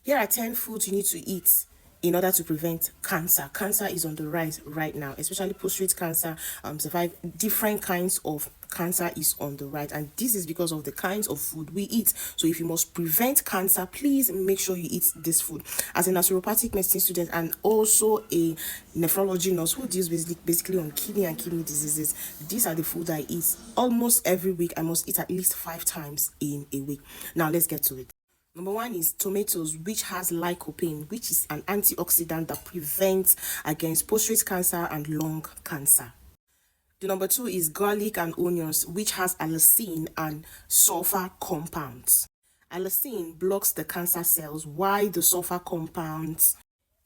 Here are 10 foods you need to eat in order to prevent cancer. Cancer is on the rise right now, especially prostate cancer. Survive different kinds of cancer is on the rise, and this is because of the kinds of food we eat. So if you must prevent cancer, please make sure you eat this food. As a naturopathic medicine student and also a nephrology nurse who deals basically on kidney and kidney diseases, these are the foods I eat almost every week. I must eat at least 5 times in a week. Now let's get to it. Number one is tomatoes, which has lycopene, which is an antioxidant that prevents against prostate cancer and lung cancer. The number two is garlic and onions, which has allicin and sulfur compounds. Allicin blocks the cancer cells, while the sulfur compounds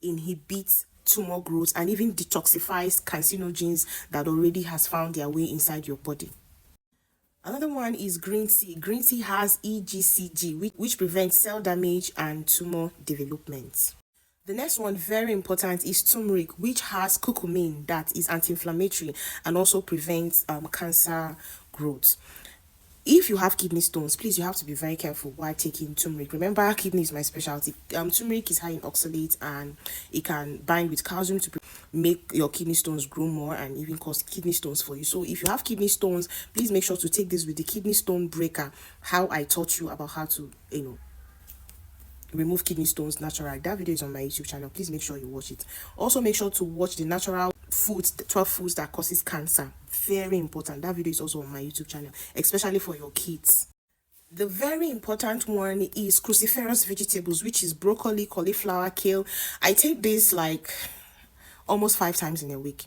inhibit tumor growth and even detoxifies carcinogens that already has found their way inside your body. Another one is green tea. Green tea has EGCG, which prevents cell damage and tumor development. The next one, very important, is turmeric, which has curcumin that is anti-inflammatory and also prevents cancer growth. If you have kidney stones, please, you have to be very careful while taking turmeric. Remember, kidney is my specialty. Turmeric is high in oxalate and it can bind with calcium to make your kidney stones grow more and even cause kidney stones for you. So if you have kidney stones, please make sure to take this with the kidney stone breaker, how I taught you about how to, remove kidney stones naturally. That video is on my YouTube channel. Please make sure you watch it. Also make sure to watch the natural foods, the 12 foods that causes cancer. Very important. That video is also on my YouTube channel, especially for your kids. The very important one is cruciferous vegetables, which is broccoli, cauliflower, kale. I take this like almost 5 times in a week,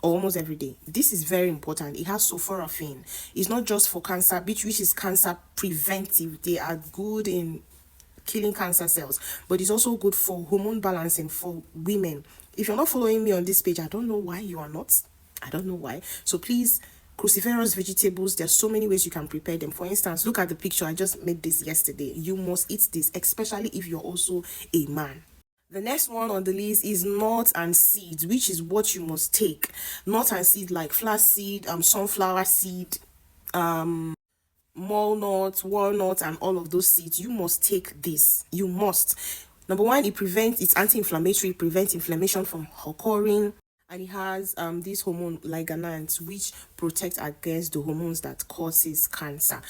almost every day. This is very important. It has sulforaphane. It's not just for cancer, which is cancer preventive. They are good in killing cancer cells, but it's also good for hormone balancing for women. If you're not following me on this page, I don't know why you are not. I don't know why. So please, cruciferous vegetables, there's so many ways you can prepare them. For instance, look at the picture. I just made this yesterday. You must eat this, especially if you're also a man. The next one on the list is nuts and seeds, which is what you must take. Nuts and seeds like flaxseed, sunflower seed, walnuts, and all of those seeds. You must take this. You must. Number one, it's anti-inflammatory, prevents inflammation from occurring, and it has this hormone ligand, which protects against the hormones that causes cancer.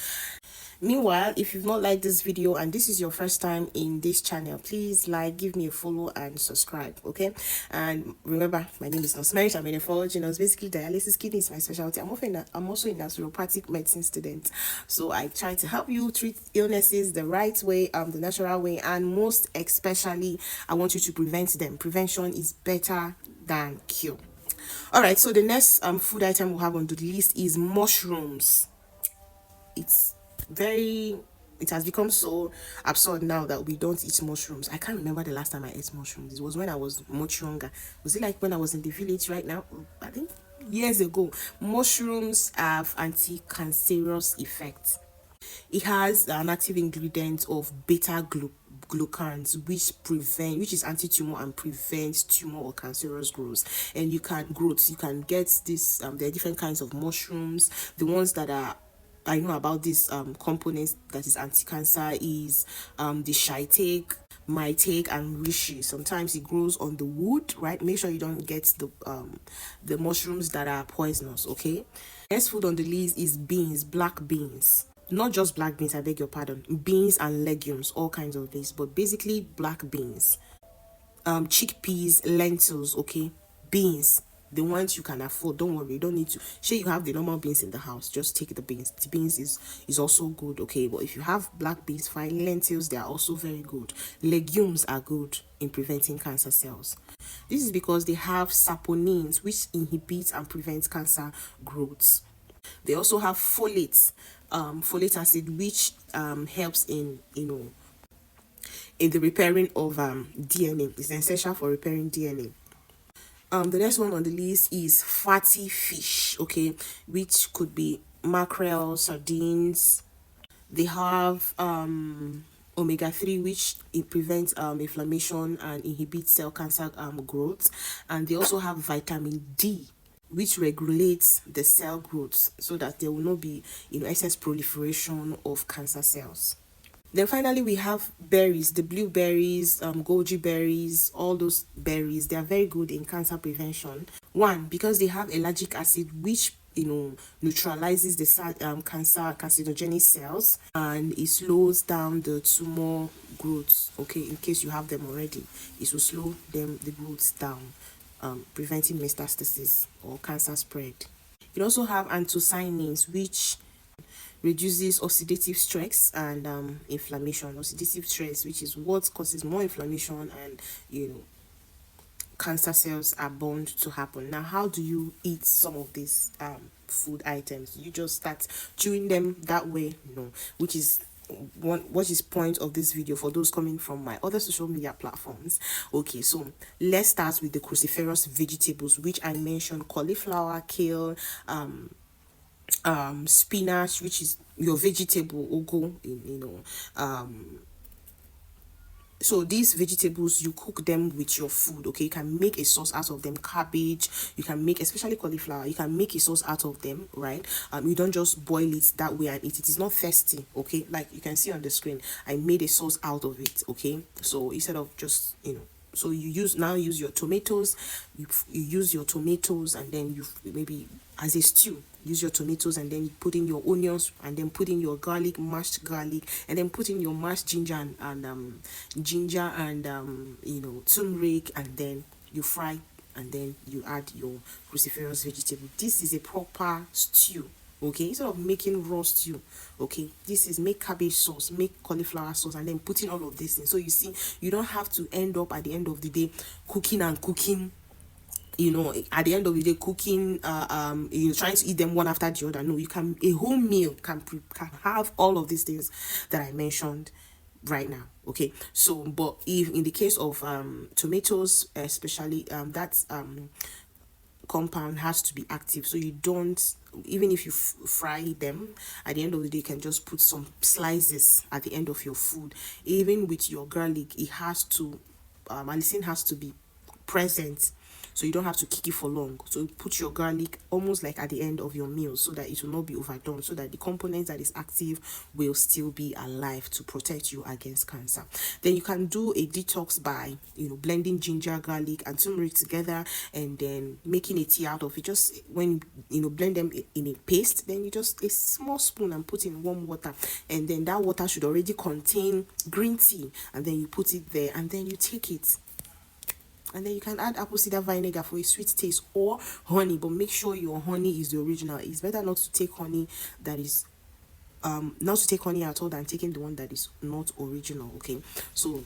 Meanwhile, if you've not liked this video and this is your first time in this channel, please give me a follow and subscribe, okay? And remember, my name is Nurse Merit. I'm a nephrology nurse. Basically, dialysis kidney is my specialty. I'm also a naturopathic medicine student, so I try to help you treat illnesses the right way, the natural way, and most especially, I want you to prevent them. Prevention is better than cure. All right, so the next food item we'll have on the list is mushrooms. It has become so absurd now that we don't eat mushrooms. I can't remember the last time I ate mushrooms. It was when I was much younger. Was it like when I was in the village right now? I think years ago. Mushrooms have anti-cancerous effects. It has an active ingredient of beta glucans, which is anti-tumor and prevents tumor or cancerous growth. And you can get this. There are different kinds of mushrooms. The ones that I know about this components that is anti-cancer is the shiitake, maitake, and reishi. Sometimes it grows on the wood, right? Make sure you don't get the mushrooms that are poisonous, okay? Next food on the list is beans, black beans. Not just black beans, I beg your pardon. Beans and legumes, all kinds of this, but basically black beans. Chickpeas, lentils, okay? Beans, the ones you can afford. Don't worry, you don't need to. Sure, you have the normal beans in the house, just take the beans. The beans is also good, okay? But if you have black beans, fine. Lentils, they are also very good. Legumes are good in preventing cancer cells. This is because they have saponins, which inhibits and prevents cancer growth. They also have folate acid, which helps in the repairing of DNA. It's essential for repairing DNA. The next one on the list is fatty fish, okay, which could be mackerel, sardines. They have omega-3, which it prevents inflammation and inhibits cell cancer growth. And they also have vitamin D, which regulates the cell growth so that there will not be excess proliferation of cancer cells. Then finally we have berries, the blueberries, goji berries, all those berries. They are very good in cancer prevention. One, because they have ellagic acid, which neutralizes the cancer carcinogenic cells, and it slows down the tumor growth. Okay, in case you have them already, it will slow the growth down, preventing metastasis or cancer spread. It also have anthocyanins, which reduces oxidative stress and inflammation. Oxidative stress, which is what causes more inflammation, and cancer cells are bound to happen. Now, how do you eat some of these food items? You just start chewing them that way? No, which is what is point of this video for those coming from my other social media platforms. Okay, so let's start with the cruciferous vegetables, which I mentioned: cauliflower, kale, spinach, which is your vegetable ugu, so these vegetables, you cook them with your food. Okay, you can make a sauce out of them. Cabbage, you can make, especially cauliflower, you can make a sauce out of them, right? You don't just boil it that way and eat it. It's not thirsty. Okay, like you can see on the screen, I made a sauce out of it. Okay, so instead of just so you use your tomatoes, you use your tomatoes, and then you maybe as a stew, use your tomatoes, and then you put in your onions, and then put in your garlic, mashed garlic, and then put in your mashed ginger and turmeric, and then you fry, and then you add your cruciferous vegetable. This is a proper stew. Okay, instead of making raw stew, okay, this is make cabbage sauce, make cauliflower sauce, and then putting all of this in. So you see, you don't have to end up at the end of the day cooking and cooking, at the end of the day cooking, trying to eat them one after the other. No, you can, a whole meal can have all of these things that I mentioned right now. Okay, so but if in the case of tomatoes especially, that's compound has to be active, so you don't, even if you fry them, at the end of the day you can just put some slices at the end of your food. Even with your garlic, it has to allicin has to be present, so you don't have to kick it for long. So put your garlic almost like at the end of your meal, so that it will not be overdone, so that the component that is active will still be alive to protect you against cancer. Then you can do a detox by blending ginger, garlic, and turmeric together, and then making a tea out of it. Just when blend them in a paste, then you just a small spoon and put in warm water, and then that water should already contain green tea, and then you put it there, and then you take it, and then you can add apple cider vinegar for a sweet taste, or honey, but make sure your honey is the original. It's better not to take honey that is not to take honey at all than taking the one that is not original. Okay, so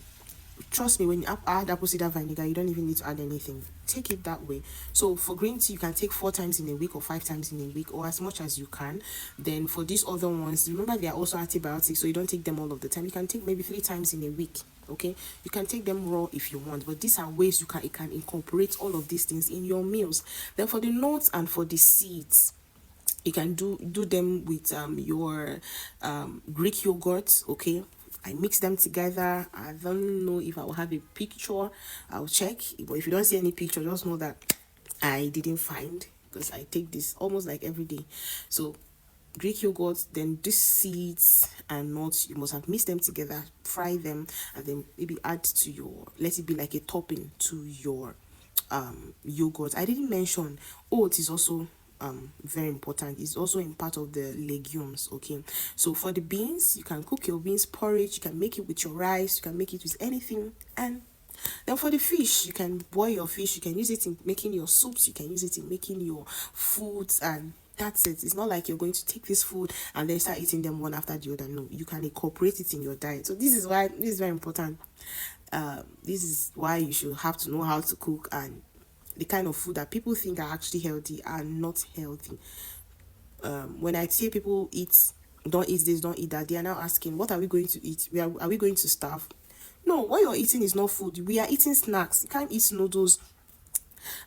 trust me, when you add apple cider vinegar, you don't even need to add anything. Take it that way. So for green tea, you can take 4 times in a week or 5 times in a week, or as much as you can. Then for these other ones, remember they are also antibiotics, so you don't take them all of the time. You can take maybe 3 times in a week. Okay, you can take them raw if you want, but these are ways you can incorporate all of these things in your meals. Then for the nuts and for the seeds, you can do them with your Greek yogurt. Okay, I mix them together. I don't know if I will have a picture, I'll check, but if you don't see any picture, just know that I didn't find, because I take this almost like every day. So Greek yogurt, then these seeds and nuts, you must have mixed them together, fry them, and then maybe add to your, let it be like a topping to your yogurt. I didn't mention oats is also very important. It's also in part of the legumes. Okay, so for the beans, you can cook your beans porridge, you can make it with your rice, you can make it with anything. And then for the fish, you can boil your fish, you can use it in making your soups, you can use it in making your foods, and that's it. It's not like you're going to take this food and then start eating them one after the other. No, you can incorporate it in your diet. So this is why this is very important. This is why you should have to know how to cook, and the kind of food that people think are actually healthy are not healthy. When I see people don't eat this, don't eat that, they are now asking, what are we going to eat? Are we going to starve? No, what you're eating is not food. We are eating snacks. You can't eat noodles,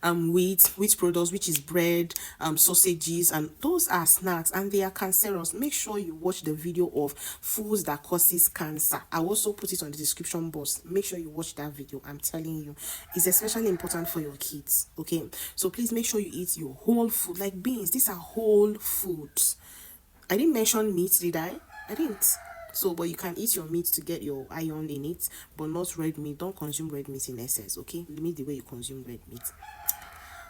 wheat products, which is bread, sausages, and those are snacks, and they are cancerous. Make sure you watch the video of foods that causes cancer. I also put it on the description box. Make sure you watch that video. I'm telling you, it's especially important for your kids. Okay, so please make sure you eat your whole food, like beans. These are whole foods. I didn't mention meat, did I? I didn't. So but you can eat your meat to get your iron in it, but not red meat. Don't consume red meat in excess, okay? Limit the way you consume red meat.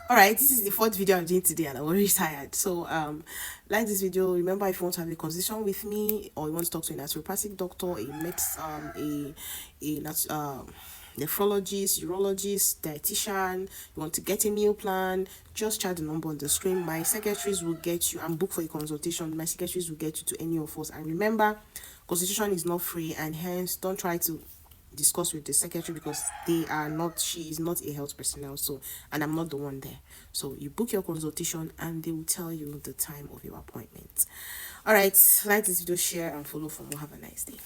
All right, this is the fourth video I'm doing today and I'm already tired. So like this video. Remember, if you want to have a conversation with me, or you want to talk to a naturopathic doctor, nephrologist, urologist, dietitian, you want to get a meal plan, just chat the number on the screen. My secretaries will get you and book for a consultation. My secretaries will get you to any of us. And remember, consultation is not free, and hence don't try to discuss with the secretary, because she is not a health personnel, so, and I'm not the one there. So you book your consultation and they will tell you the time of your appointment. All right, like this video, share and follow for more. Have a nice day.